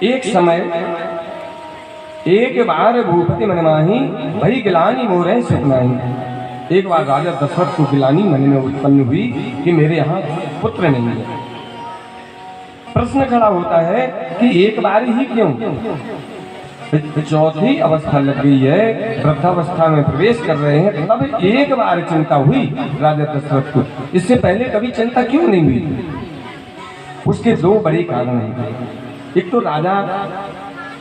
एक समय एक बार भूपति मन माही भई गिलानी मोरे सुखनाही। एक बार राजा दशरथ को गिलानी मन में उत्पन्न हुई कि मेरे यहाँ पुत्र नहीं है। प्रश्न खड़ा होता है कि एक बार ही क्यों? चौथी अवस्था लग गई है, वृद्धावस्था में प्रवेश कर रहे हैं, तब एक बार चिंता हुई राजा दशरथ को। इससे पहले कभी चिंता क्यों नहीं हुई? उसके दो बड़े कारण हैं। एक तो राजा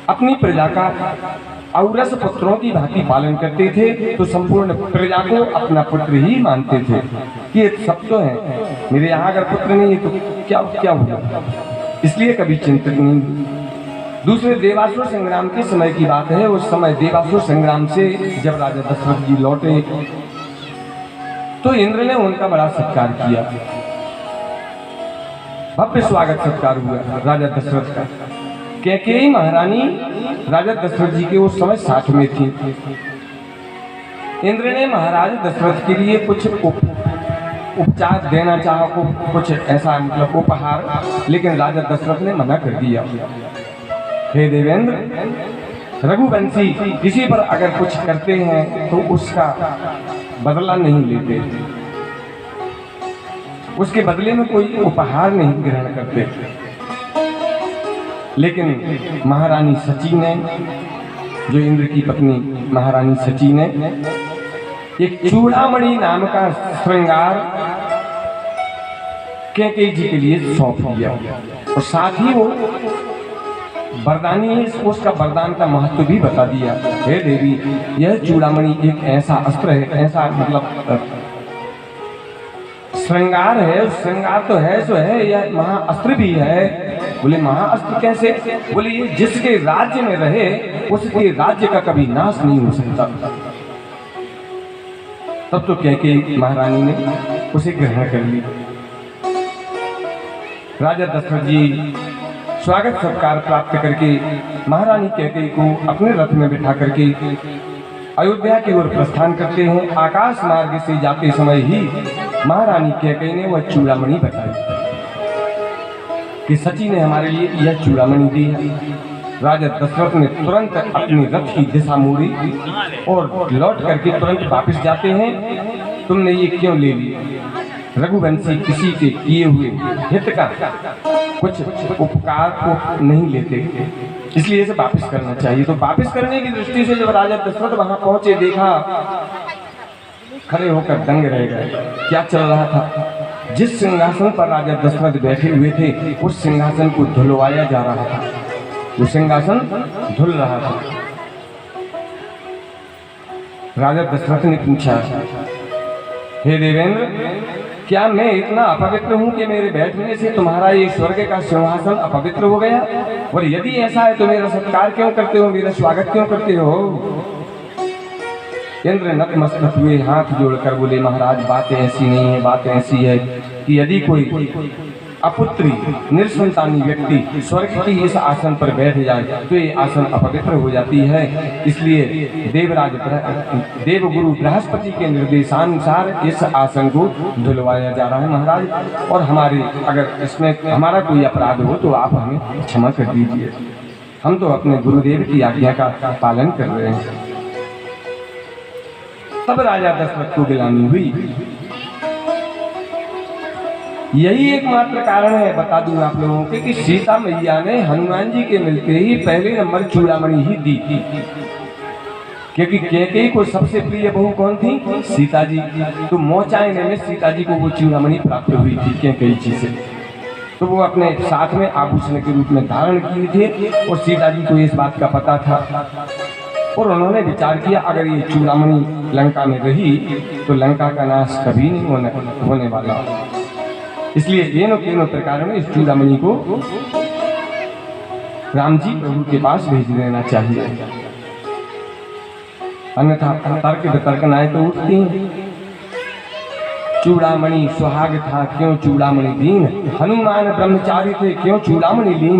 अपनी प्रजा का औरस पुत्रों की भांति पालन करते थे, तो संपूर्ण प्रजा को अपना पुत्र ही मानते थे कि ये सब तो है, मेरे यहाँ अगर पुत्र नहीं है तो क्या क्या होगा, इसलिए कभी चिंतित नहीं। दूसरे देवासुर संग्राम के समय की बात है। उस समय देवासुर संग्राम से जब राजा दशरथ जी लौटे तो इंद्र ने उनका बड़ा सत्कार किया, भव्य स्वागत सत्कार हुआ राजा दशरथ का। कैकेयी महारानी राजा दशरथ जी के उस समय साथ में थी। इंद्र ने महाराज दशरथ के लिए कुछ उपचार देना चाहा, कुछ ऐसा मतलब उपहार, लेकिन राजा दशरथ ने मना कर दिया। हे देवेंद्र, रघुवंशी किसी पर अगर कुछ करते हैं तो उसका बदला नहीं लेते, उसके बदले में कोई उपहार नहीं ग्रहण करते। लेकिन महारानी सची ने, जो इंद्र की पत्नी महारानी सची ने, एक चूड़ामणि नाम का श्रृंगार कैकेयी जी के लिए सौंप दिया और साथ ही वो वरदानी है, उसका वरदान का महत्व भी बता दिया। हे देवी, यह चूड़ामणि एक ऐसा अस्त्र है, ऐसा मतलब श्रृंगार है, श्रृंगार तो है सो है, यह महाअस्त्र भी है। बोले महाअस्त्र कैसे? बोले ये जिसके राज्य में रहे उसके राज्य का कभी नाश नहीं हो सकता। तब तो कैकेयी महारानी ने उसे ग्रहण कर ली। राजा दशरथ जी स्वागत सत्कार प्राप्त करके महारानी कैकेयी को अपने रथ में बिठा करके अयोध्या की ओर प्रस्थान करते हैं। आकाश मार्ग से जाते समय ही महारानी कैकेयी ने वह चूड़ामणि बताई कि सची ने हमारे लिए यह चूड़ामणि दी है। राजा दशरथ ने तुरंत अपनी रथ की दिशा मोड़ी और लौट करके तुरंत वापस जाते हैं। तुमने ये क्यों ले ली? रघुवंशी किसी के किए हुए हित का कुछ उपकार को नहीं लेते, इसलिए इसे वापस करना चाहिए। तो वापस करने की दृष्टि से जब राजा दशरथ वहां पहुंचे, देखा, खड़े होकर दंग रह गए। क्या चल रहा था? जिस सिंहासन पर राजा दशरथ बैठे हुए थे उस सिंहासन को धुलवाया जा रहा था। वो सिंहासन धुल रहा था। राजा दशरथ ने पूछा, हे देवेंद्र, क्या मैं इतना अपवित्र हूं कि मेरे बैठने से तुम्हारा ये स्वर्ग का सिंहासन अपवित्र हो गया? और यदि ऐसा है तो मेरा सत्कार क्यों करते हो, मेरा स्वागत क्यों करते हो? इंद्र नतमस्तक हुए, हाथ जोड़कर बोले, महाराज बात ऐसी नहीं है, बात ऐसी है कि यदि कोई अपुत्री निसंतानी व्यक्ति स्वर्ग की इस आसन पर बैठ जाए तो ये आसन अपवित्र हो जाती है। इसलिए देवगुरु बृहस्पति के निर्देशानुसार इस आसन को धुलवाया जा रहा है महाराज। और हमारे अगर इसमें हमारा कोई अपराध हो तो आप हमें क्षमा कर दीजिए, हम तो अपने गुरुदेव की आज्ञा का पालन कर रहे हैं। तब राजा दशरथ को गिलानी हुई। यही एकमात्र कारण है, बता दूं आप लोगों के, कि सीता मैया ने हनुमान जी के मिलते ही पहले नंबर चूड़ामणि ही दी थी, क्योंकि कैकेयी को सबसे प्रिय बहू कौन थी? सीता जी। तो मोचायने में सीता जी को वो चूड़ामणि प्राप्त हुई थी कैकेयी जी से, तो वो अपने साथ में आभूषण के रूप में धारण किए थे और सीता जी को इस बात का पता था। और उन्होंने विचार किया, अगर ये चूड़ामणि लंका में रही तो लंका का नाश कभी नहीं होने वाला, इसलिए तीनों प्रकारों में इस चूड़ामणि को राम जी प्रभु के पास भेज देना चाहिए, अन्यथा तर्क वितर्कनाएं तो उठती हैं। चूड़ामणि सुहाग था, क्यों चूड़ामणि दीन? हनुमान ब्रह्मचारी थे, क्यों चूड़ामणि लीन?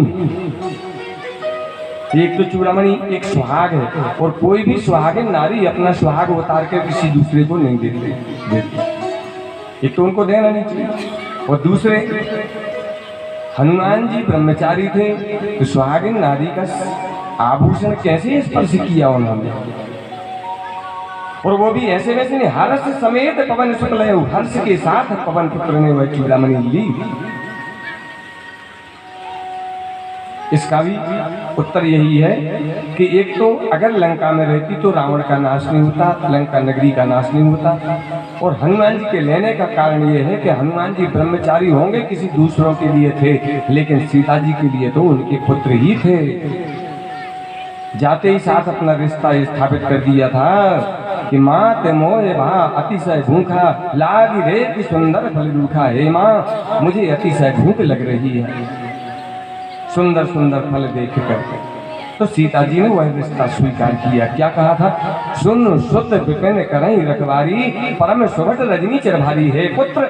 एक तो चूड़ामणि एक सुहाग है, और कोई भी सुहागिन नारी अपना सुहाग उतार कर किसी दूसरे को नहीं देती। एक तो उनको देना नहीं चाहिए, और दूसरे हनुमान जी ब्रह्मचारी थे तो सुहागिन नारी का आभूषण कैसे स्पर्श किया उन्होंने, और वो भी ऐसे वैसे नहीं, हर्ष समेत पवन शुक्ल हर्ष के साथ पवन पुत्र ने वह चूड़ामणि ली। इसका भी उत्तर यही है कि एक तो अगर लंका में रहती तो रावण का नाश नहीं होता, लंका नगरी का नाश नहीं होता। और हनुमान जी के लेने का कारण यह है कि हनुमान जी ब्रह्मचारी होंगे किसी दूसरों के लिए थे, लेकिन सीता जी के लिए तो उनके पुत्र ही थे। जाते ही साथ अपना रिश्ता स्थापित कर दिया था कि माँ ते मोहे भा अतिशय भूखा लागी रे कि सुंदर फल रूखा। हे माँ, मुझे अतिशय भूख लग रही है सुंदर सुंदर फल देख कर। तो सीता जी ने वह रिश्ता स्वीकार किया। क्या कहा था? सुन शुद्ध विपिन करई रखवारी परम सुभट रजनीचर भारी। हे पुत्र,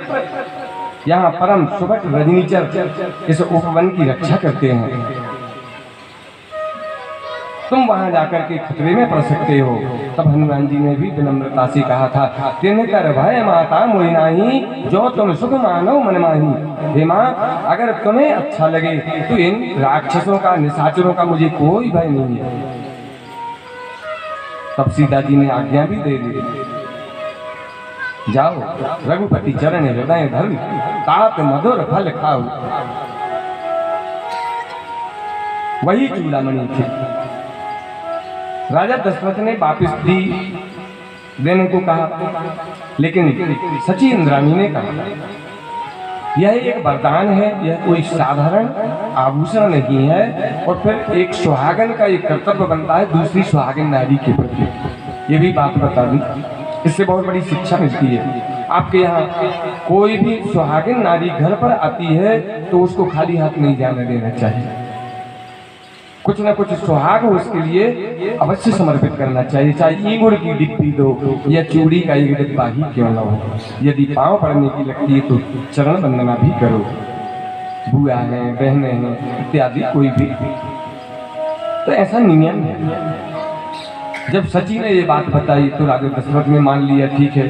यहाँ परम सुभट रजनीचर इस उपवन की रक्षा करते हैं, तुम वहां जाकर के खतरे में पड़ सकते हो। तब हनुमान जी ने भी विनम्रता से कहा था, तिन कर भय माता मोहि नाही, जो तुम सुख मानो मन माही। हे माँ, अगर तुम्हें अच्छा लगे तो इन राक्षसों का निशाचरों का मुझे कोई भय नहीं है। तब सीता जी ने आज्ञा भी दे दी, जाओ रघुपति चरण हृदय धर्म तात मधुर फल खाओ। वही चूड़ामणि थी। राजा दशरथ ने वापिस दी देने को कहा, लेकिन सची इंद्राणी ने कहा यह एक वरदान है, यह कोई साधारण आभूषण नहीं है। और फिर एक सुहागन का एक कर्तव्य बनता है दूसरी सुहागन नारी के प्रति। ये भी बात बता दूं, इससे बहुत बड़ी शिक्षा मिलती है। आपके यहाँ कोई भी सुहागन नारी घर पर आती है तो उसको खाली हाथ नहीं जाने देना चाहिए। कुछ ना कुछ सुहाग हो उसके लिए अवश्य समर्पित करना चाहिए, चाहे ईगुड़ की डिब्बी दो या चूड़ी का एक डिब्बा ही क्यों न हो। यदि पांव पड़ने की लगती है तो चरण वंदना भी करो। बुआ है, बहनें हैं इत्यादि कोई भी, तो ऐसा नियम है। जब सची ने ये बात बताई तो राजा दशरथ ने मान लिया, ठीक है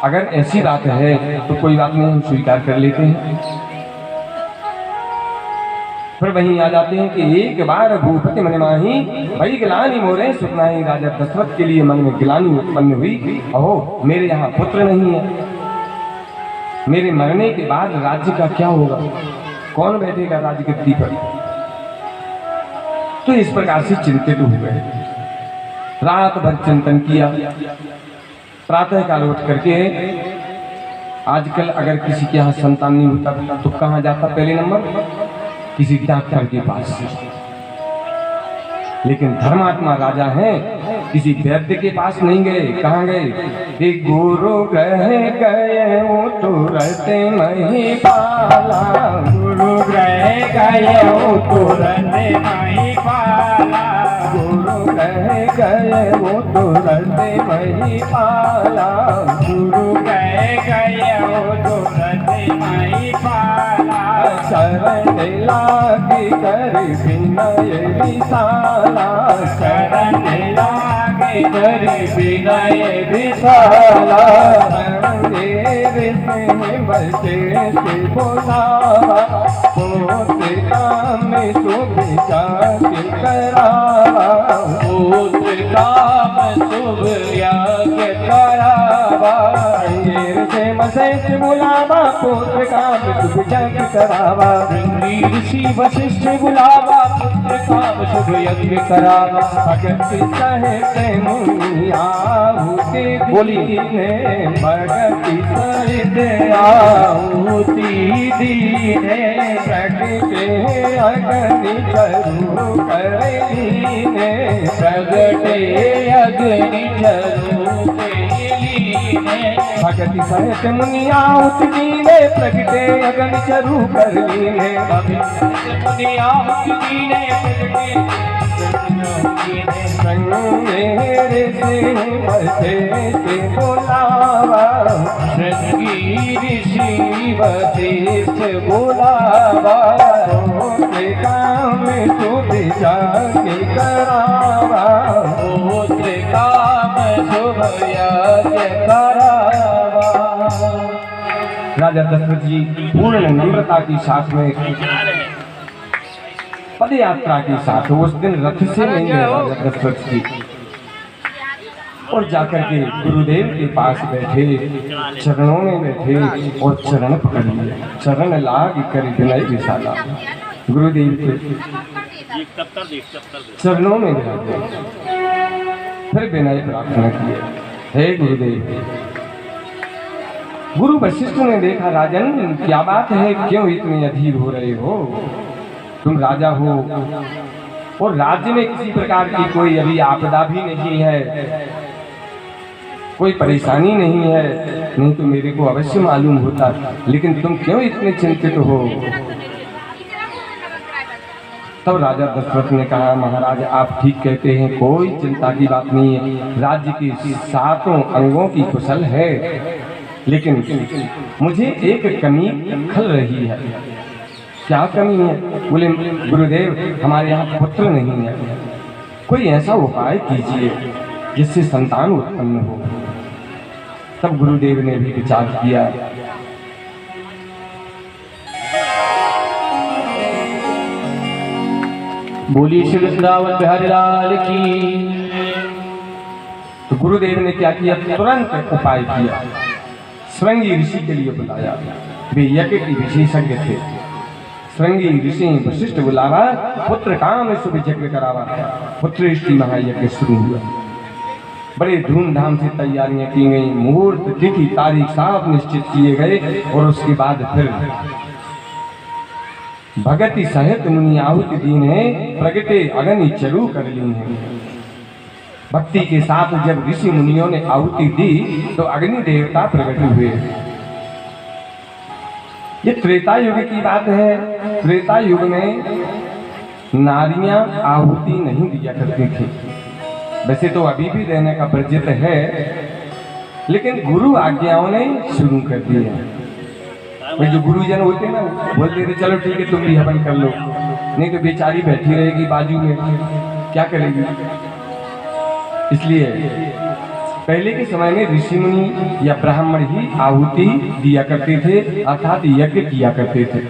अगर ऐसी बात है तो कोई बात नहीं, हम स्वीकार कर लेते हैं। फिर वहीं आ जाते हैं कि एक बार भूपति मन माही भाई गिलानी मोरे सुखनाही। राजा दशरथ के लिए मन में गिलानी उत्पन्न हुई, अहो मेरे यहाँ पुत्र नहीं है, मेरे मरने के बाद राज्य का क्या होगा, कौन बैठेगा राजगद्दी पर। तो इस प्रकार से चिंतित हुए, रात भर चिंतन किया। प्रातः काल उठ करके, आजकल अगर किसी के यहाँ संतान नहीं होता तो कहाँ जाता? पहले नंबर किसी डॉक्टर के पास। लेकिन धर्मात्मा राजा हैं, किसी वैद्य के पास नहीं गए। कहाँ गए? एक गुरु गए वो तो रहते मही पाला। गुरु गए वो तो रहते मही पाला। गुरु गए वो तो रहते मही पाला। गुरु गए वो तो रहते मही पाला। शरण लागे कर विनय विशाला। शरण लागे कर विनय विशाला। बचे से बोलावा पोते काम सुभिजा के करावा। पुत्र काम शुभ याग करावा। अंगेर से मसेश बुलावा पुत्र काम सुभिजा के करावा। ऋषि वशिष्ठ बुलावा पुत्र काम शुभ यज्ञ करावा। भगत सहते मुनि आहुति बोलीने भगति सहित आहुति दीने। प्रगटे अग्नि जरू करीने। प्रगटे अग्नि जरू लीने। भगति सहित मुनि आहुति दीने प्रगटे अग्नि जरू कर लीने। मुनि आहुति दीने प्रगटे संग मेरे से बसे से बुलावा। श्रृंगी ऋषि वशिष्ठ बुलावा। पुत्र काम सुभिजा के करावा। पुत्र काम शुभ यज्ञ करावा। राजा दशरथ जी पूर्ण नम्रता के साथ में पद यात्रा के साथ उस दिन रथ से नहीं गए राजा दशरथ जी, और जाकर के गुरुदेव के पास बैठे, चरणों में बैठे और चरण पकड़ लिए। चरण लाग कर विनय विशाला, गुरुदेव के चरणों में बैठे, फिर विनय प्रार्थना किए, हे गुरुदेव। गुरु वशिष्ठ ने देखा, राजन क्या बात है, क्यों इतने अधीर हो रहे हो? तुम राजा हो और राज्य में किसी प्रकार की कोई अभी आपदा भी नहीं है, कोई परेशानी नहीं है, नहीं तो मेरे को अवश्य मालूम होता, लेकिन तुम क्यों इतने चिंतित हो? तब राजा दशरथ ने कहा, महाराज आप ठीक कहते हैं, कोई चिंता की बात नहीं है, राज्य की 7 अंगों की कुशल है, लेकिन मुझे एक कमी खल रही है। क्या कमी है? बोले गुरुदेव हमारे यहाँ पुत्र नहीं है, कोई ऐसा उपाय कीजिए जिससे संतान उत्पन्न हो। तब गुरुदेव ने भी विचार किया। बोली श्री वृंदावन बिहारी लाल की। तो गुरुदेव ने क्या किया? तुरंत उपाय किया, श्रृंगी ऋषि के लिए बुलाया। वे यज्ञ के विशेषज्ञ थे। श्रृंगी ऋषि वशिष्ठ बुलावा, पुत्र काम शुभ यज्ञ करावा, पुत्रेष्टि महायज्ञ शुरू हुआ। बड़े धूमधाम से तैयारियां की गई, मुहूर्त तिथि तारीख साफ निश्चित किए गए, और उसके बाद फिर भगति सहित मुनि आहुति दीने प्रगटे अग्नि चरु कर ली है। भक्ति के साथ जब ऋषि मुनियों ने आहुति दी तो अग्नि देवता प्रकट हुए। ये त्रेता युग की बात है। त्रेता युग में नारियां आहुति नहीं दिया करती थी, वैसे तो अभी भी देने का वर्जित है, लेकिन गुरु आज्ञाओं ने शुरू कर दिया। भाई जो गुरुजन होते हैं ना, बोलते थे चलो ठीक है तुम भी हवन कर लो, नहीं तो बेचारी बैठी रहेगी बाजू में, क्या करेगी। इसलिए पहले के समय में ऋषि मुनि या ब्राह्मण ही आहुति दिया करते थे, अर्थात यज्ञ किया करते थे।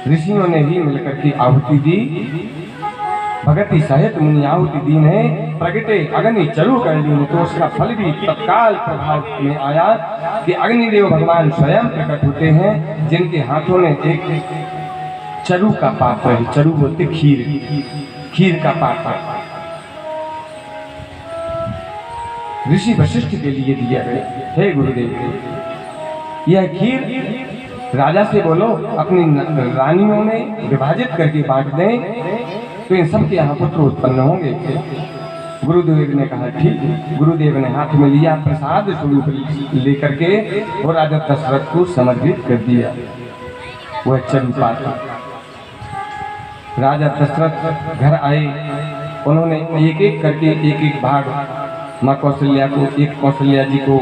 ऋषियों ने ही मिलकर के आहुति दी। भगति सहित मुनि आहुति दी ने प्रगटे अग्नि चरु कर ली, तो उसका फल भी तत्काल प्रभाव में आया कि अग्निदेव भगवान स्वयं प्रकट होते हैं, जिनके हाथों में एक चरु का पात्र है। चरु बोलते खीर का पात्र ऋषि वशिष्ठ के लिए दिया गया। हे गुरुदेव, यह खीर राजा से बोलो अपनी रानियों में विभाजित करके बांट दें, तो इन सब के यहाँ पुत्र उत्पन्न होंगे। गुरुदेव ने कहा ठीक। गुरुदेव ने हाथ में लिया, प्रसाद स्वरूप लेकर के और राजा दशरथ को समर्पित कर दिया। वह चरु पात्र। राजा दशरथ घर आए, उन्होंने एक एक करके एक भाग माँ कौशल्या को, एक कौशल्या जी को,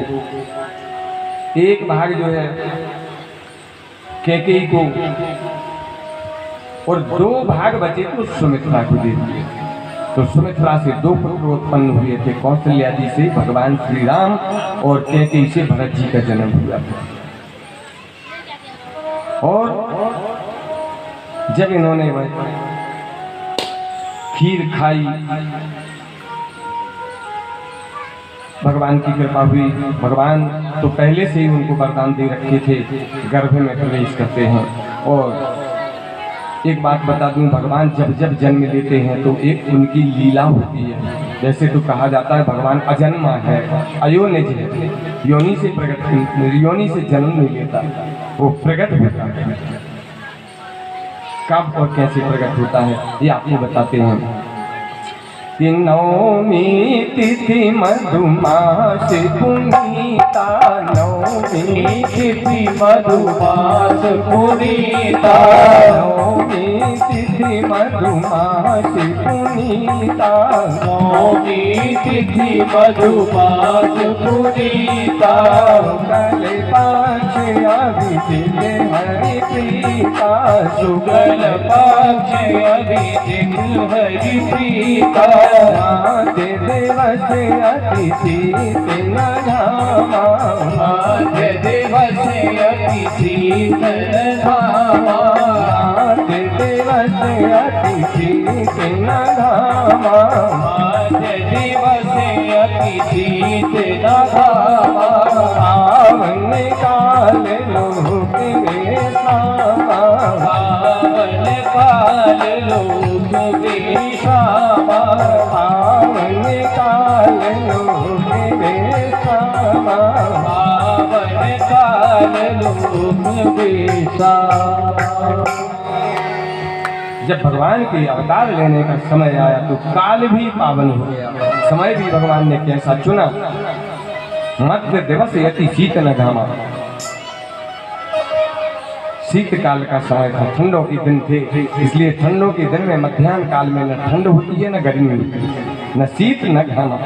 एक भाग जो है कैकेयी को, और 2 भाग बचे तो सुमित्रा को दे दिए। तो सुमित्रा से 2 पुत्र उत्पन्न हुए थे, कौशल्या जी से भगवान श्री राम और कैकेयी से भरत जी का जन्म हुआ था। और जब इन्होंने वह खीर खाई, भगवान की कृपा हुई। भगवान तो पहले से ही उनको वरदान दे रखे थे, गर्भ में प्रवेश करते हैं। और एक बात बता दूं, भगवान जब जब जन्म लेते हैं तो एक उनकी लीला होती है। जैसे तो कहा जाता है भगवान अजन्मा है, अयोनिज है, योनि से जन्म नहीं लेता, वो प्रकट होता है। कब और कैसे प्रकट होता है ये आपको बताते हैं। कि नवमी तिथि मधुमास पुनीता, नवमी तिथि मधुमास पुनीता, नवमी तिथि मधुमास पुनीता, नवमी तिथि मधुमास पुनीता, कल पाक्ष अभिजित हरि प्रीता, शुक्ल पक्ष अभिजित हरि प्रीता, आद्य दिवस अतिथि तिन धामा, आद्य दिवस अतिथि शीतल धामा, आज दिवस अति शीतल धामा, आज दिवस अति शीतल धामा, पावन काल लोक विश्रामा, पावन काल लोक विश्रामा, पावन काल लोक विश्रामा, पावन काल लोक विश्रामा। जब भगवान के अवतार लेने का समय आया तो काल भी पावन हो गया। समय भी भगवान ने कैसा चुना, मध्य दिवस यति शीत न घामा। शीतकाल का समय था, ठंडों के दिन थे, इसलिए ठंडों के दिन में मध्याह्न काल में न ठंड होती है न गर्मी होती है, न शीत न घामा।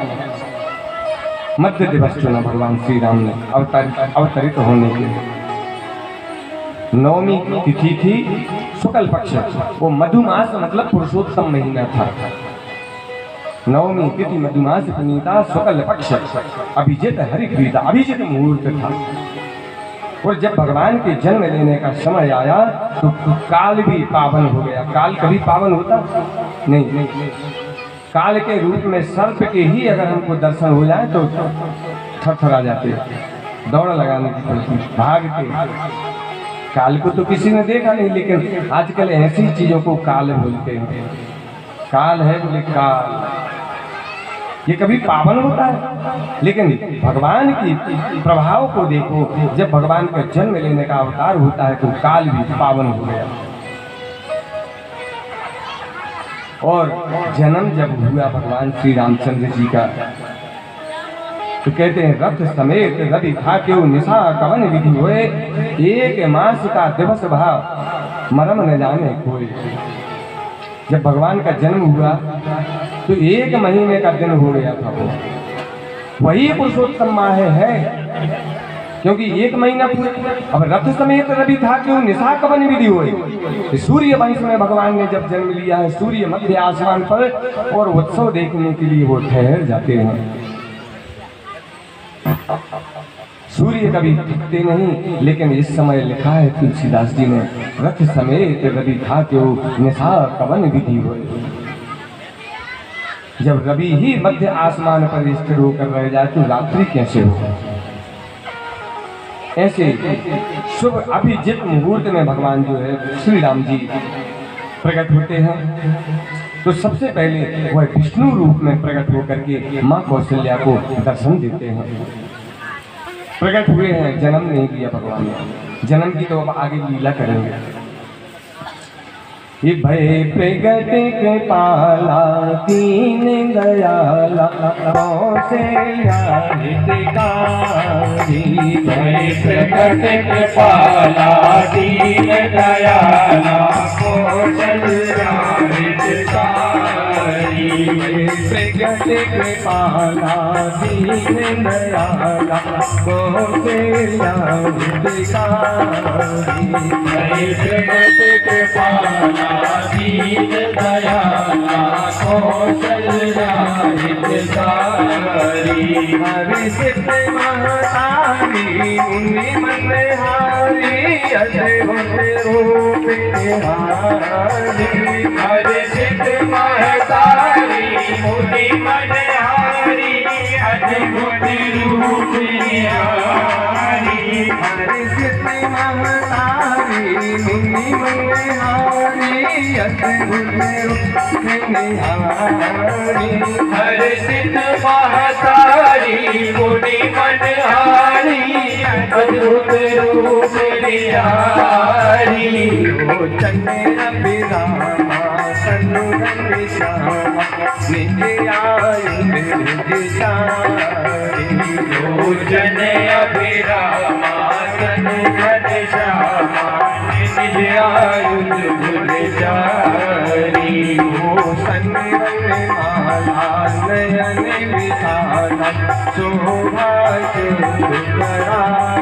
मध्य दिवस चुना भगवान श्री राम ने अवतरित होने के लिए। नवमी तिथि थी, शुक्ल पक्ष, वो मधुमास मतलब पुरुषोत्तम महीना था। नवमी तिथि मधुमास पुनीता, शुक्ल पक्ष, अभिजित हरिप्रीता, अभिजित मुहूर्त था। और जब भगवान के जन्म लेने का समय आया तो काल भी पावन हो गया। काल कभी पावन होता नहीं। काल के रूप में सर्प के ही अगर हमको दर्शन हो जाए तो थरथरा जाते, दौड़ लगाने की पड़ती, भागते। काल को तो किसी ने देखा नहीं, लेकिन आजकल ऐसी चीजों को काल बोलते हैं। काल है बोले काल, ये कभी पावन होता है? लेकिन भगवान की प्रभाव को देखो, जब भगवान का जन्म लेने का अवतार होता है तो काल भी पावन हो गया। और जन्म जब हुआ भगवान श्री रामचंद्र जी का तो कहते हैं रथ समेत रवि भाग्यो निशा कवन विधि होए, एक मास का दिवस भाव मरम न जाने कोई। जब भगवान का जन्म हुआ तो 1 महीने का दिन हो गया था वो, वही पुरुषोत्तम माह है, क्योंकि 1 महीना पूरा। अब रथ समेत रवि था क्यों निशा कवन विधि हुई। सूर्य वंश में भगवान ने जब जन्म लिया है, सूर्य मध्य आसमान पर, और उत्सव देखने के लिए वो ठहर जाते हैं। सूर्य कभी दिखते नहीं, लेकिन इस समय लिखा है तुलसीदास जी ने, रथ समेत रवि था क्यों निशा कवन विधि हुई। जब रवि ही मध्य आसमान पर स्थिर होकर रह जाए तो रात्रि कैसे हो। ऐसे शुभ अभिजित मुहूर्त में भगवान जो है श्री राम जी प्रकट होते हैं। तो सबसे पहले वह विष्णु रूप में प्रकट होकर के माँ कौशल्या को दर्शन देते हैं। प्रकट हुए हैं, जन्म नहीं दिया भगवान ने, जन्म की तो अब आगे लीला करेंगे। भय प्रगट कृपाला दीन दयाला कौशल्या हितकारी, भय प्रगट कृपाला दीन दयाला कौशल्या हितकारी, प्रगट कृपाला दीन दयाला कौशल्या हितकारी, भय प्रगट कृपाला दीन दयाला कौशल्या हितकारी, हरि सिद्ध महतारी मुनि मनहारी, अद्भुत रूप निहारी। हरि सिद्ध महतारी मुनि मनहारी, अद्भुत रूप निहारी, हरि सिद्ध महतारी मुनि मनहारी, अद्भुत रूप निहारी। हरि सिद्ध महतारी मुनि मनहारी, अद्भुत रूप निहारी। लोचन अभिरामा सन्नुरंग श्यामा, निज आयु निज सारी। लोचन अभिरामा सन्मुख श्यामा, निज आयुध गुलजारी। भूषण माला नयन विशाला, शोभा करारी।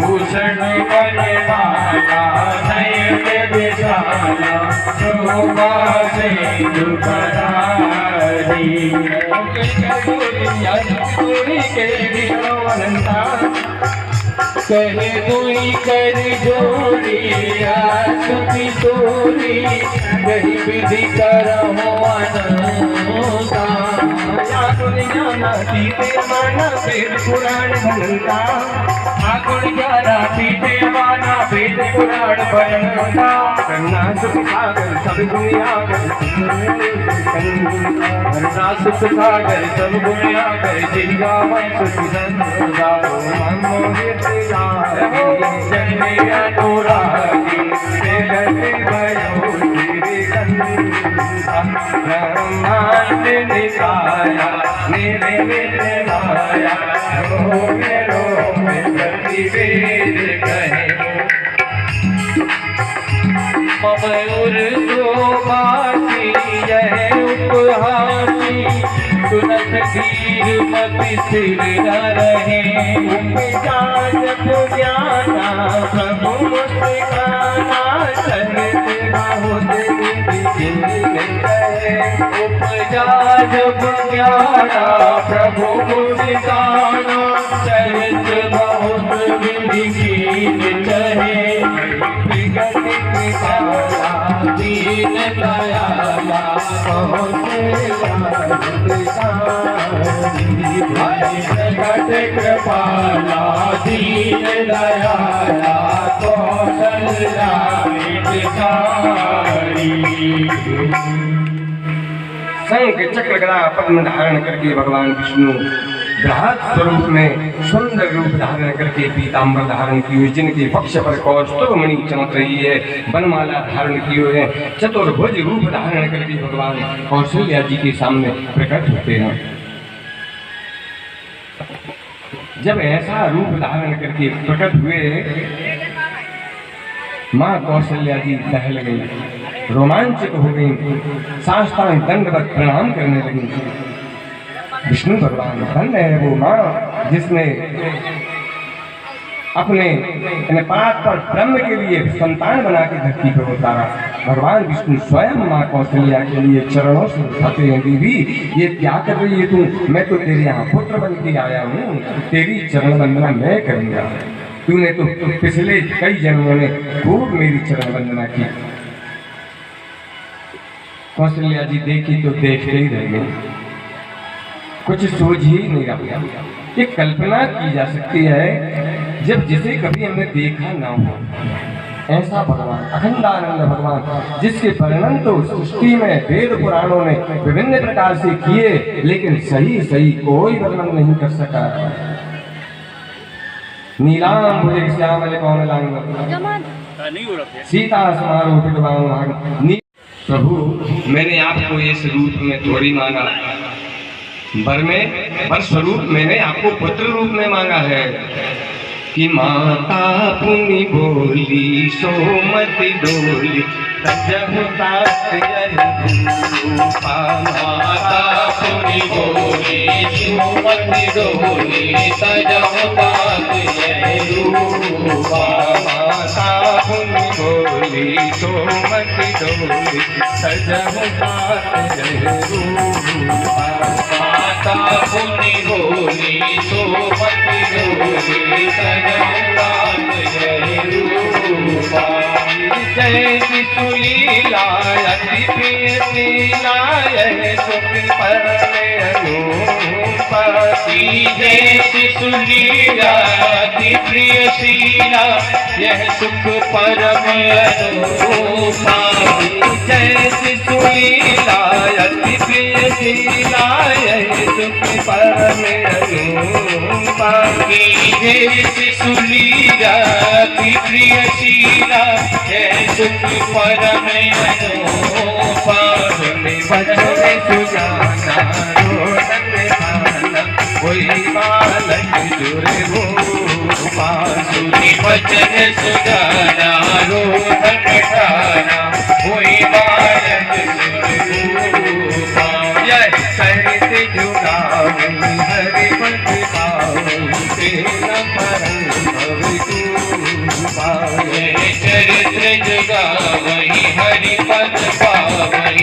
भूषण वनमाला नयन विशाला, शोभा सिंधुकरारी। के कहे दुई कर जोड़िया सुखी तोरी कही विधि करहु अनंता ज्ञाना पीते माना वेद पुराण बनता आकुल ग्यारा पीते माना वेद पुराण बनता करना सुख सागर सब दुनिया करना सुख सागर सब दुनिया कर जिंगा मन सुख संदा जन्मे अनुरागी तेरे भयो तेरे ब्रह्मांड निकाया मेरे मेरे माया मेरो प्रतिवेद कहे मयूर शोभासी यह उपहासी सुनत धीर मति सिर न रहे उपजा जब ज्ञाना प्रभु मुस्काना चलते बहुत उपजा जब ज्ञाना प्रभु मुस्काना चरित बहुत विधि कीन चहे दीन दयाला घट कृपाला दीन दयाला कौशल्या शंख चक्र गदा पद्म धारण करके भगवान विष्णु बृहद स्वरूप में सुंदर रूप धारण करके पीताम्बर धारण किए हुए जिनके पक्ष पर कौस्तुभ मणि चमक रही है बनमाला धारण किए हुए हैं चतुर्भुज रूप धारण करके भगवान कौशल्या जी के सामने प्रकट होते हैं। जब ऐसा रूप धारण करके प्रकट हुए माँ कौशल्या जी दहल गई, रोमांचित हो गई, साष्टांग दंडवत प्रणाम करने लगी। विष्णु भगवान धन्य है वो माँ जिसने अपने पात पर ब्रह्म के लिए संतान बना के धरती पर उतारा। भगवान विष्णु स्वयं माँ कौशल्या के लिए चरणों से उठाते हैं, देवी ये क्या कर रही है तू? मैं तो तेरे यहाँ पुत्र बन के आया हूँ, तेरी चरण वंदना मैं करूँगा। तूने तो पिछले कई जन्मों में खूब मेरी चरण वंदना की। कौशल्या जी देखी तो देखते ही रह गई, कुछ सोच ही नहीं रहा। ये कल्पना की जा सकती है जब जिसे कभी हमने देखा ना हो, ऐसा भगवान अखंडानंद भगवान जिसके वर्णन तो सृष्टि में वेद पुराणों ने विभिन्न प्रकार से किए, लेकिन सही सही कोई वर्णन नहीं कर सका। नीलांबुज श्यामल कोमलांग सीता समारोहित बाहुभाग। प्रभु मैंने आपको इस रूप में थोड़ी मांगा, वर स्वरूप मैंने आपको पुत्र रूप में मांगा है कि माता पुनि बोली सोमति डोली सजहुता माता पुनि बोली सोमति डोली सजहुता माता पुनि बोली सोमति डोली सजहुता माता पुनि बोली सोमति डोली सजहुता जय सुलीला अति प्रिय लीला यह सुख परम अनुपा। जय सुलीला अति प्रिय शीला यह सुख परम अनुपा। जय सुलीला अति प्रिय शीला यह सुख परम अनुपा। जय सुलीला अति प्रिय शीला यह सुख परम अनुपा। बचने सुजाना रोदन भाना कोई बालक जुरे रूपा। सुनी वचन सुजाना रोदन ठाना कोई बालक रूपा। जय सरित जुगावई हरि पद पावई तेरा परम भवतूपा। चरित्र जुगावई हरि पद पावई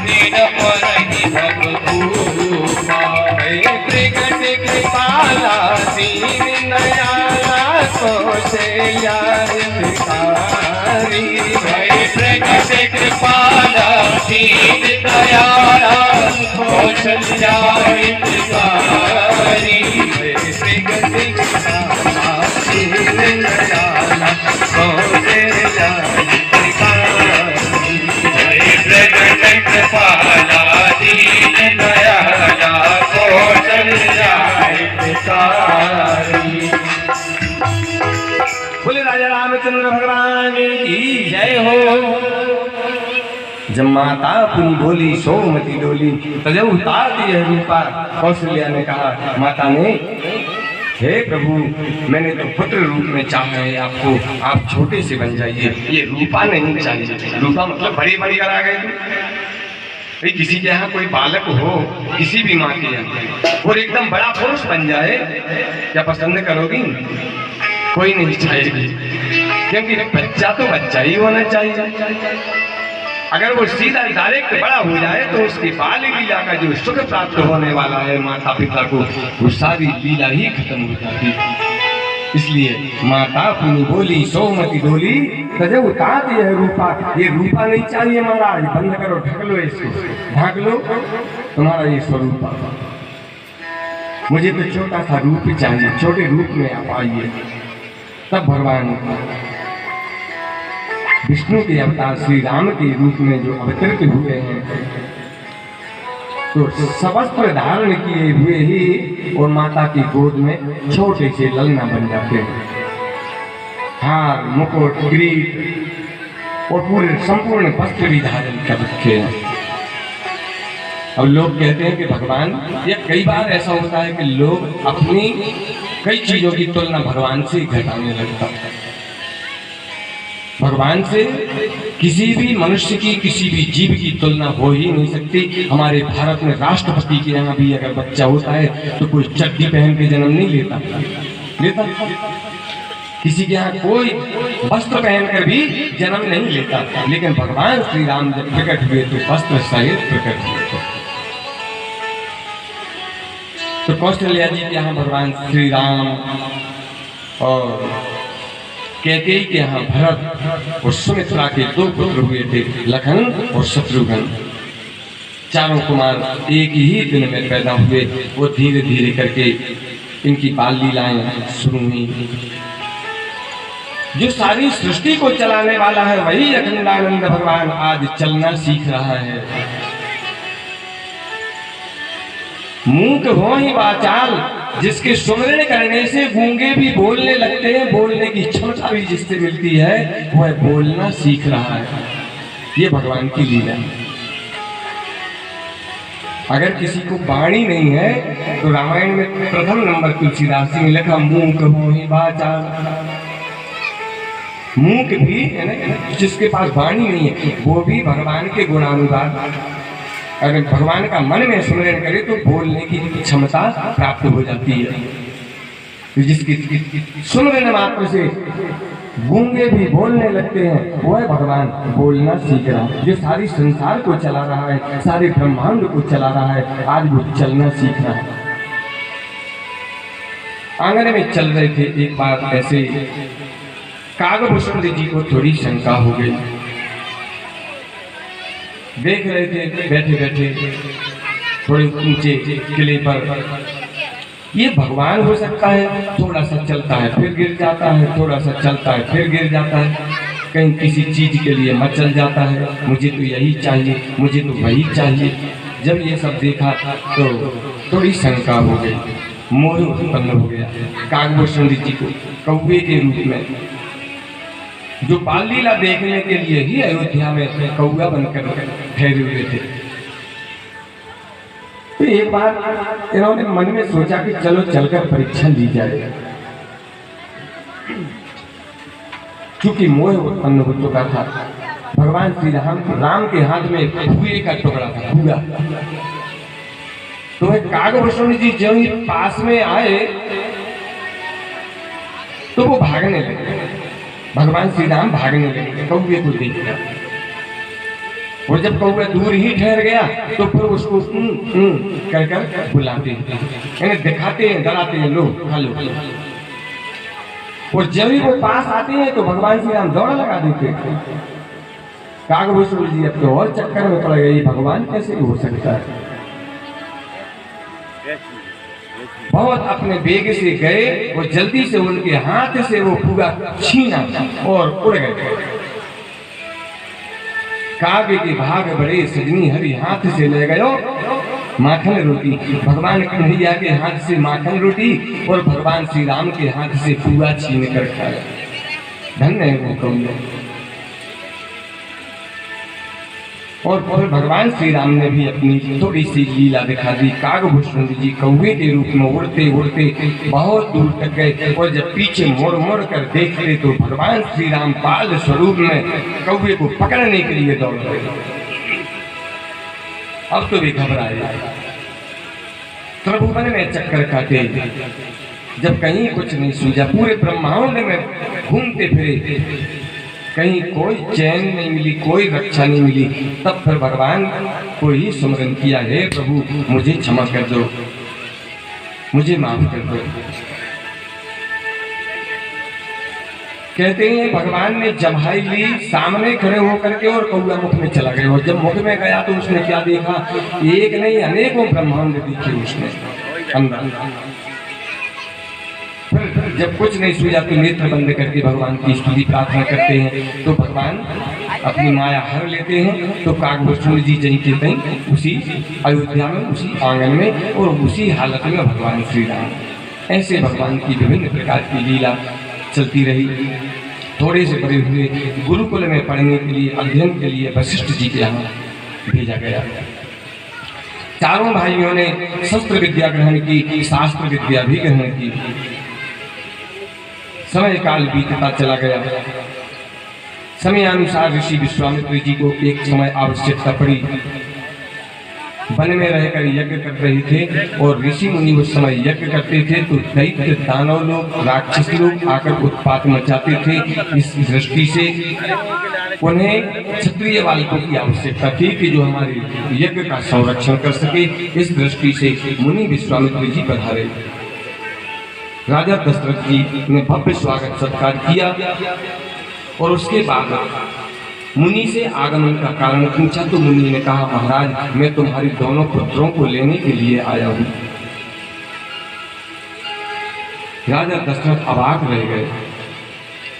तेरा परम भवतूपा। प्रगट कृपाला दीन दयाला कौशल्या हितकारी वैसे गति दीन दयाला कौशल्या हितकारी प्रगट कृपाला दीन दयाला कौशल्या हितकारी। बोले राजा रामचंद्र भगवान की जय हो। जब माता अपनी बोली सोमती डोली तजब उतारती है रूपा। कौशल्या ने कहा, माता ने, हे प्रभु, मैंने तो पुत्र रूप में चाहा है आपको, आप छोटे से बन जाइए, ये रूपा नहीं चाहिए। रूपा मतलब बड़ी बड़ी करा गए। भाई किसी के यहाँ कोई बालक हो, किसी भी माँ के यहाँ, और एकदम बड़ा पुरुष बन जाए, क्या पसंद करोगी? कोई नहीं चाहेगी, क्योंकि बच्चा तो बच्चा ही होना चाहिए। अगर वो सीधा डायरेक्ट बड़ा हो जाए तो उसकी बाल लीला का जो सुख प्राप्त होने वाला है माता पिता को, वो सारी लीला ही खत्म हो जाती है। इसलिए माता अपनी बोली सोमती डोली तजब उतारती है रूपा। ये रूपा नहीं चाहिए महाराज, बंद करो, ढक लो इसको, ढक लो तुम्हारा ये स्वरूप। मुझे तो छोटा सा रूप चाहिए, छोटे रूप में आप आइए। तब भगवान विष्णु के अवतार श्री राम के रूप में जो अवतरित हुए हैं, तो सवस्त्र धारण किए हुए ही और माता की गोद में छोटे से ललना बन जाते हैं। हार, मुकुट, किरीट और पूरे संपूर्ण वस्त्र भी धारण कर रखे हैं। अब लोग कहते हैं कि भगवान, या कई बार ऐसा होता है कि लोग अपनी कई चीजों की तुलना भगवान से घटाने लगता है। भगवान से किसी भी मनुष्य की, किसी भी जीव की तुलना हो ही नहीं सकती। हमारे भारत में राष्ट्रपति के यहाँ भी अगर बच्चा होता है तो कोई चड्डी पहन के जन्म नहीं लेता। किसी के यहाँ कोई वस्त्र पहनकर भी जन्म नहीं लेता। लेकिन भगवान श्री राम जब प्रकट हुए तो वस्त्र सहित प्रकट हुए थे। तो कौशल्या जी के यहाँ भगवान श्री राम और कैकेयी के यहाँ भरत और सुमित्रा के 2 पुत्र हुए थे, लखन और शत्रुघ्न। चारों कुमार एक ही दिन में पैदा हुए। वो धीरे धीरे करके इनकी बाल लीलाएं शुरू हुई। जो सारी सृष्टि को चलाने वाला है वही अखंडानंद भगवान आज चलना सीख रहा है। मूक हो ही वाचाल, जिसके सुमरण करने से गूंगे भी बोलने लगते हैं, बोलने की क्षमता भी जिससे मिलती है वह बोलना सीख रहा है। ये भगवान की लीला है। अगर किसी को वाणी नहीं है तो रामायण में प्रथम नंबर तुलसीदास जी ने लिखा, मूक हो ही वाचाल। मूक भी है ना, जिसके पास वाणी नहीं है वो भी भगवान के गुणानुसार अगर भगवान का मन में स्मरण करे तो बोलने की क्षमता प्राप्त हो जाती है। तो जिसकी सुमरण मात्र से गूंगे भी बोलने लगते हैं वो है भगवान बोलना सीख रहा है। जो सारी संसार को चला रहा है, सारे ब्रह्मांड को चला रहा है, आज वो चलना सीख रहा है। आंगन में चल रहे थे, एक बार ऐसे कागभूषण जी को थोड़ी शंका हो गई। देख रहे थे बैठे बैठे थोड़े ऊंचे किले पर, ये भगवान हो सकता है, थोड़ा सा चलता है फिर गिर जाता है, थोड़ा सा चलता है फिर गिर जाता है, कहीं किसी चीज के लिए मचल जाता है, मुझे तो यही चाहिए, मुझे तो वही चाहिए। जब ये सब देखा तो थोड़ी शंका हो गई, मोह उत्पन्न हो गया। कागभूषण जी को कौवे के रूप में जो बाल लीला देखने के लिए ही अयोध्या में कौवा बनकर ठहरे हुए थे। तो एक बार इन्होंने मन में सोचा कि चलो चलकर परीक्षा दी जाए। क्योंकि मोह उत्पन्न हो चुका था। भगवान श्री राम के हाथ में हुए का टुकड़ा था, हुआ। तो कागभूषण जी जब पास में आए तो वो भागने लगे। भगवान श्री राम भागने लगे कौवे को देखकर। और जब कौवा दूर ही ठहर गया तो फिर उसको कर कर बुलाते हैं, यानी दिखाते हैं, डराते हैं, लो खा लो। और जब ही वो पास आते हैं तो भगवान श्री राम दौड़ लगा देते हैं। कागभूषण जी अब तो और चक्कर में पड़ गए, भगवान कैसे हो सकता है। बहुत अपने वेग से गए और जल्दी से उनके हाथ से वो पूरा छीना और उड़ गए। काव्य के भाग बड़े सजनी हरि हाथ से ले गयो माखन रोटी। भगवान कन्हैया के हाथ से माखन रोटी और भगवान श्री राम के हाथ से पूरा छीन कर खाया। धन्य है वो कौवे। और फिर भगवान श्री राम ने भी अपनी थोड़ी सी लीला दिखा दी। कागभूषण जी कौवे के रूप में उड़ते उड़ते बहुत दूर तक गए और जब पीछे मोड़ मोड़ कर देखते तो भगवान श्री राम बाल स्वरूप में कौवे को पकड़ने के लिए दौड़ गए। अब तो वे घबराए, त्रिभुवन में चक्कर काटे, जब कहीं कुछ नहीं सूझा, पूरे ब्रह्मांड में घूमते फिरे, कहीं कोई चैन नहीं मिली, कोई रक्षा नहीं मिली। तब फिर भगवान को ही स्मरण किया, हे प्रभु मुझे क्षमा कर दो, मुझे माफ कर दो। कहते हैं भगवान ने जम्हाई ली, सामने खड़े होकर के और कौआ मुख में चला गया। और जब मुख में गया तो उसने क्या देखा, एक नहीं अनेकों ब्रह्मांड दिखे उसने अंदर। फिर जब कुछ नहीं सूझा तो नेत्र बंद करके भगवान की स्तुति प्रार्थना करते हैं तो भगवान अपनी माया हर लेते हैं। तो कागभूषण जी जहीं के तहीं उसी अयोध्या में, उसी आंगन में और उसी हालत में भगवान श्री राम। ऐसे भगवान की विभिन्न प्रकार की लीला चलती रही। थोड़े से बड़े हुए गुरुकुल में पढ़ने के लिए, अध्ययन के लिए वशिष्ठ जी के यहाँ भेजा गया। चारों भाइयों ने शस्त्र विद्या ग्रहण की, शास्त्र विद्या भी ग्रहण की। समय काल बीतता चला गया। समय अनुसार ऋषि विश्वामित्र जी को एक समय आवश्यकता पड़ी। वन में रहकर यज्ञ कर रहे थे और ऋषि मुनि उस समय यज्ञ करते थे तो दैत्य दानव लोग, राक्षस लोग आकर उत्पात मचाते थे। इस दृष्टि से उन्हें क्षत्रिय बालकों की आवश्यकता थी कि जो हमारे यज्ञ का संरक्षण कर सके। इस दृष्टि से मुनि विश्वामित्र जी पधारे। राजा दशरथ जी ने भव्य स्वागत सत्कार किया और उसके बाद मुनि से आगमन का कारण पूछा तो मुनि ने कहा, महाराज मैं तुम्हारी दोनों पुत्रों को लेने के लिए आया हूं। राजा दशरथ अवाक रह गए।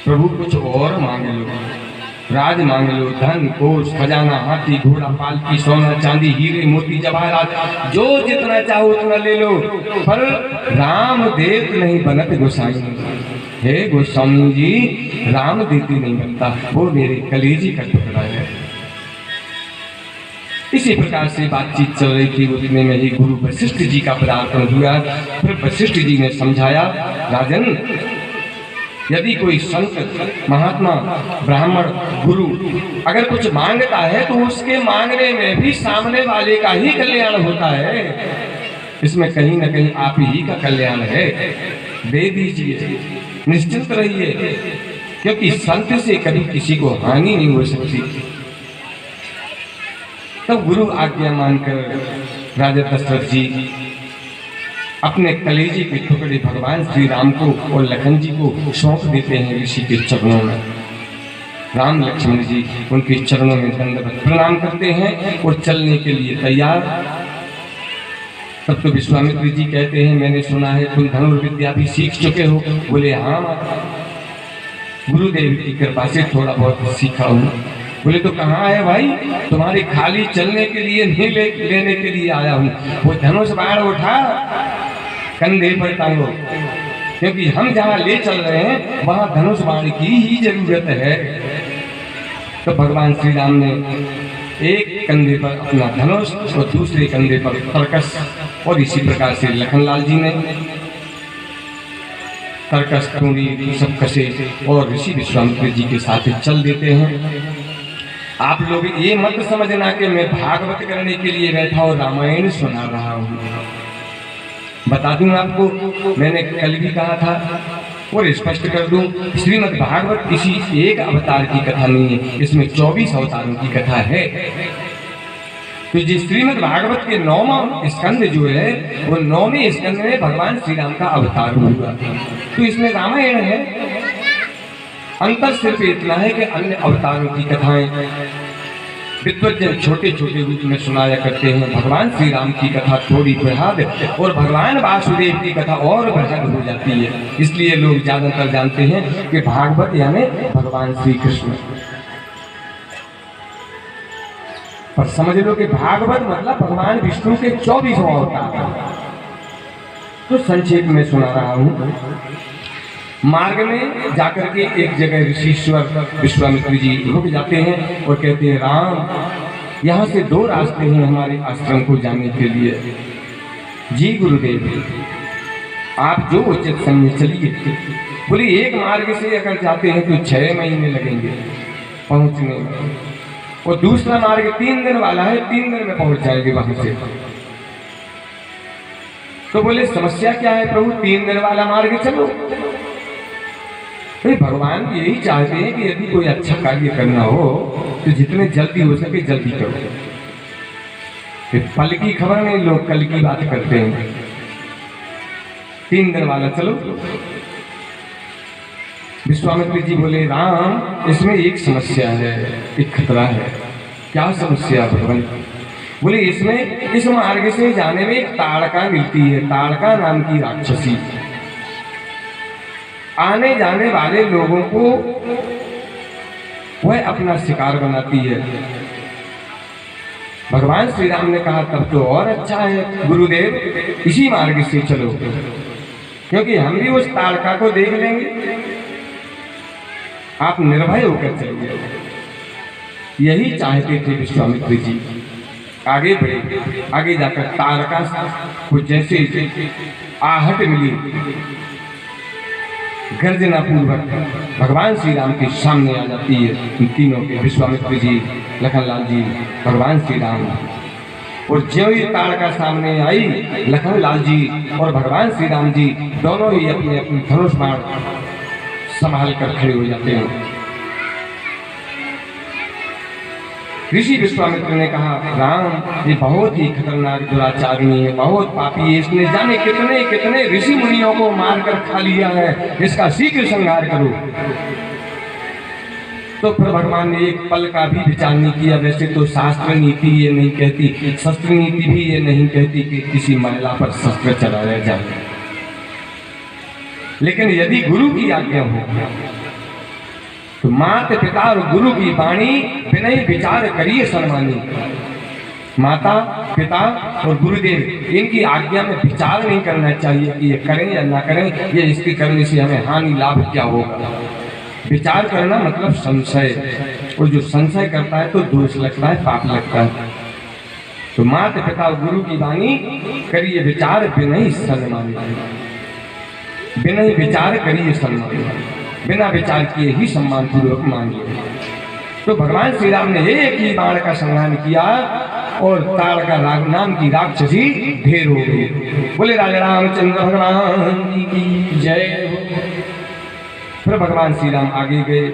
प्रभु कुछ और मांग लो, राज मांग लो, धन कोष खजाना, हाथी घोड़ा पालकी, सोना चांदी, हीरे मोती जवाहरात, जो जितना चाहो उतना ले लो, पर राम देव नहीं बनत गोसाई। हे गोस्वामी जी, राम देती नहीं बनता, वो मेरे कलेजी का टुकड़ा है। इसी प्रकार से बातचीत चल रही थी। उतने में ही गुरु वशिष्ठ जी का पदार्पण हुआ। फिर वशिष्ठ जी ने समझाया, राजन यदि कोई संत महात्मा ब्राह्मण गुरु अगर कुछ मांगता है तो उसके मांगने में भी सामने वाले का ही कल्याण होता है। इसमें कहीं ना कहीं आप ही का कल्याण है। दे दीजिए, निश्चिंत रहिए, क्योंकि संत से कभी किसी को हानि नहीं हो सकती। तब गुरु आज्ञा मानकर राजा दशरथ जी अपने कलेजी के टुकड़े भगवान श्री राम को और लखन जी को सौंप देते हैं ऋषि के चरणों में। राम लक्ष्मण जी उनके चरणों में दंडवत प्रणाम करते हैं और चलने के लिए तैयार। तब तो विश्वामित्र जी कहते हैं, मैंने सुना है तुम धनुर्विद्या भी सीख चुके हो। बोले हाँ गुरुदेव की कृपा से थोड़ा बहुत सीखा हूँ। बोले तो कहाँ है भाई, तुम्हारे खाली चलने के लिए नहीं लेने के लिए आया हूँ। वो धनुष बाण उठा कंधे पर टांगो, क्योंकि हम जहाँ ले चल रहे हैं वहाँ धनुष बाण की ही जरूरत है। तो भगवान श्री राम ने एक कंधे पर अपना धनुष और दूसरे कंधे पर तरकस, और इसी प्रकार से लखनलाल जी ने तरकस टूंडी सब कसे और ऋषि विश्वामित्र जी के साथ चल देते हैं। आप लोग ये मत समझना कि मैं भागवत करने के लिए बैठा और रामायण सुना रहा हूँ। बता दूं आपको, मैंने कल भी कहा था और स्पष्ट कर दूं, श्रीमद् भागवत किसी एक अवतार की कथा नहीं है, इसमें 24 अवतारों की कथा है। तो जिस श्रीमद् भागवत के 9वां स्कंद जो है वो 9वें स्कंद में भगवान श्री राम का अवतार हुआ, तो इसमें रामायण है। अंतर सिर्फ इतना है कि अन्य अवतारों की कथाएं विद्वज्जन छोटे छोटे रूप में सुनाया करते हैं। भगवान श्री राम की कथा थोड़ी बृहद और भगवान वासुदेव की कथा और बृहद हो जाती है, इसलिए लोग ज्यादातर जानते हैं कि भागवत यानी भगवान श्री कृष्ण। पर समझ लो कि भागवत मतलब भगवान विष्णु के 24 अवतार। तो संक्षेप में सुना रहा हूं। मार्ग में जाकर के एक जगह ऋषिश्वर विश्वामित्र जी रुक जाते हैं और कहते हैं, राम यहाँ से 2 रास्ते हैं हमारे आश्रम को जाने के लिए। जी गुरुदेव, आप जो उचित समझे चलिए। बोले एक मार्ग से अगर जाते हैं तो 6 महीने लगेंगे पहुंचने में, और दूसरा मार्ग 3 दिन वाला है, 3 दिन में पहुंच जाएंगे वहां से। तो बोले समस्या क्या है प्रभु, 3 दिन वाला मार्ग चलो। भाई भगवान यही चाहते हैं कि यदि कोई अच्छा कार्य करना हो तो जितने जल्दी हो सके जल्दी करो। फिर पल की खबर नहीं, लोग कल की बात करते हैं। 3 दिन वाला चलो। विश्वामित्र जी बोले, राम इसमें एक समस्या है, एक खतरा है। क्या समस्या भगवान? बोले इसमें इस मार्ग से जाने में एक ताड़का मिलती है, ताड़का नाम की राक्षसी। आने जाने वाले लोगों को वह अपना शिकार बनाती है। भगवान श्री राम ने कहा तब तो और अच्छा है गुरुदेव, इसी मार्ग से चलो, क्योंकि हम भी उस ताड़का को देख लेंगे। आप निर्भय होकर चलिए। यही चाहते थे विश्वामित्र जी। आगे बढ़े, आगे जाकर ताड़का को जैसे आहट मिली, गर्जना पूर्वक भगवान श्री राम के सामने आ जाती है। इन तीनों के, विश्वामित्र जी, लखनलाल जी, भगवान श्री राम। और जो ही ताड़का सामने आई, लखनलाल जी और भगवान श्री राम जी दोनों ही अपने अपने धनुष बाण संभाल कर खड़े हो जाते हैं। ऋषि विश्वामित्र ने कहा, राम ये बहुत ही खतरनाक दुराचारणी है, बहुत पापी है, इसने जाने कितने कितने ऋषि मुनियों को मारकर खा लिया है, इसका शीघ्र संहार करो। तो फिर भगवान ने एक पल का भी विचार नहीं किया। वैसे तो शास्त्र नीति ये नहीं कहती, शस्त्र नीति भी ये नहीं कहती कि किसी महिला पर शस्त्र चलाया जाए, लेकिन यदि गुरु की आज्ञा हो तो माता पिता और गुरु की वाणी बिना ही विचार करिए सम्मानी। माता पिता और गुरुदेव इनकी आज्ञा में विचार नहीं करना चाहिए कि ये करें या ना करें, ये इसके करने से हमें हानि लाभ क्या होगा। विचार करना मतलब संशय, और जो संशय करता है तो दोष लगता है, पाप लगता है। तो माता पिता और गुरु की वाणी करिए विचार, बिना ही सम्मान, बिना ही विचार करिए सम्मान, बिना विचार किए ही सम्मान पूर्वक मानिए। तो भगवान श्री राम ने एक ही बाण का संहार किया और ताड़का नाम की राक्षसी ढेर हो गई। बोले राजा रामचंद्र भगवान की जय हो। फिर भगवान श्री राम आगे गए।